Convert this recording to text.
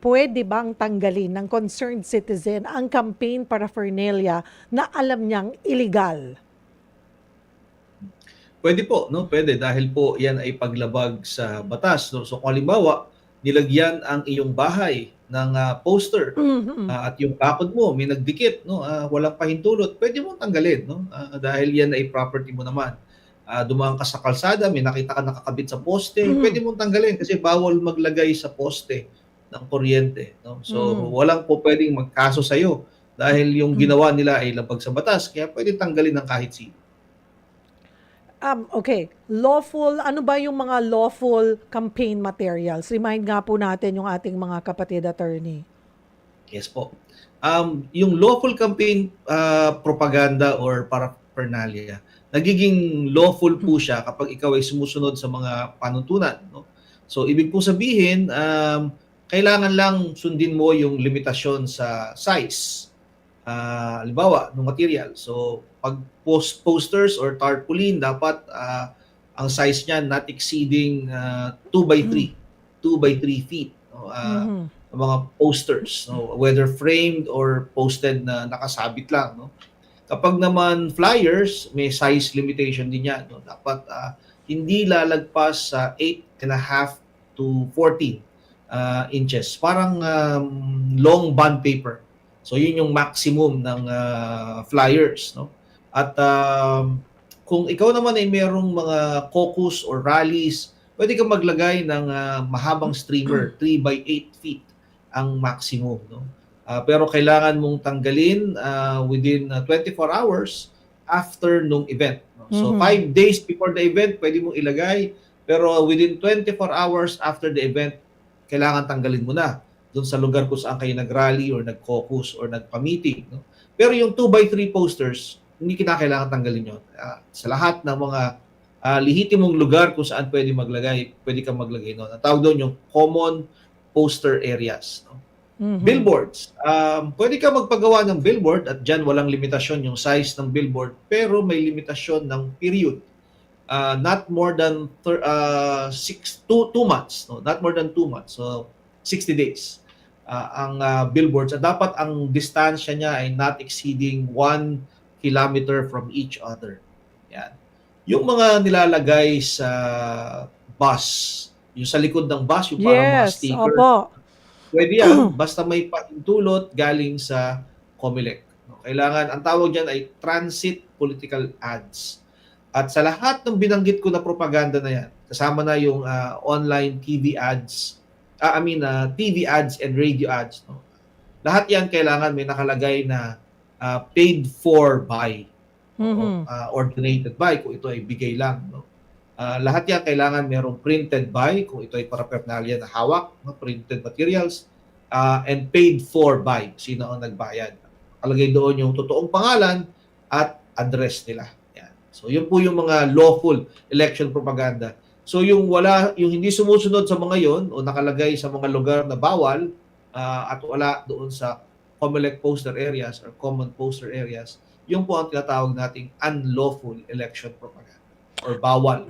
Puwede bang tanggalin ng concerned citizen ang campaign paraphernalia na alam niyang illegal? Pwede po, no? Pwede dahil po yan ay paglabag sa batas. No? So kung halimbawa, nilagyan ang iyong bahay ng poster Mhm. at yung bakod mo may nagdikit, no? Walang pahintulot, pwede mong tanggalin, no? Dahil yan ay property mo naman. Dumaan ka sa kalsada, may nakita ka nakakabit sa poste, pwede Mhm. mong tanggalin kasi bawal maglagay sa poste ng kuryente, no? So Mhm. walang po pwedeng magkaso sa iyo dahil yung Hmm. ginawa nila ay labag sa batas, kaya pwede tanggalin ng kahit sino. Okay. Lawful, ano ba yung mga lawful campaign materials? Remind nga po natin yung ating mga kapatid attorney. Yes po. Yung lawful campaign propaganda or paraphernalia, nagiging lawful po siya kapag ikaw ay sumusunod sa mga panuntunan, no? So ibig po sabihin, kailangan lang sundin mo yung limitasyon sa size. Halimbawa, ng material. So pag posters or tarpaulin, dapat ang size niya not exceeding 2 by 3, 2 by 3 feet. No? Mhm. Mga posters, no? Whether framed or posted na nakasabit lang. No? Kapag naman flyers, may size limitation din yan. No? Dapat hindi lalagpas sa 8.5 to 14 inches. Parang long bond paper. So yun yung maximum ng flyers. No? At kung ikaw naman ay merong mga caucus or rallies, pwede kang maglagay ng mahabang streamer, 3 by 8 feet ang maximum. No? Pero kailangan mong tanggalin within 24 hours after nung event. No? So Mhm. 5 days before the event, pwede mong ilagay. Pero within 24 hours after the event, kailangan tanggalin mo na doon sa lugar kung saan kayo nag-rally or nag-caucus or nagpa-meeting. No? Pero yung 2 by 3 posters, hindi kinakailangan tanggalin yun. Sa lahat ng mga lihitimong lugar kung saan pwede kang maglagay noon. Ang tawag doon yung common poster areas. No? Mhm. Billboards. Pwede ka magpagawa ng billboard at dyan walang limitasyon yung size ng billboard pero may limitasyon ng period. Not more than 2 months. No? Not more than 2 months. So, 60 days. Ang billboards. At dapat ang distansya niya ay not exceeding 1 kilometer from each other. Yan. Yung mga nilalagay sa bus, yung sa likod ng bus, yung parang mga Yes, sticker, opo. pwede yan, basta may pahintulot galing sa COMELEC. No? Kailangan, ang tawag dyan ay transit political ads. At sa lahat ng binanggit ko na propaganda na yan, kasama na yung online TV ads, TV ads and radio ads. No? Lahat yan kailangan may nakalagay na paid for by. Oo, Mhm. or donated by kung ito ay bigay lang. No? Lahat yan kailangan merong printed by kung ito ay paraphernalia na hawak, no? Printed materials, and paid for by sino ang nagbayad. Nakalagay doon yung totoong pangalan at address nila. Yan. So yun po yung mga lawful election propaganda. So yung hindi sumusunod sa mga yon o nakalagay sa mga lugar na bawal at wala doon sa COMELEC poster areas or common poster areas, yung po ang tinatawag nating unlawful election propaganda or bawal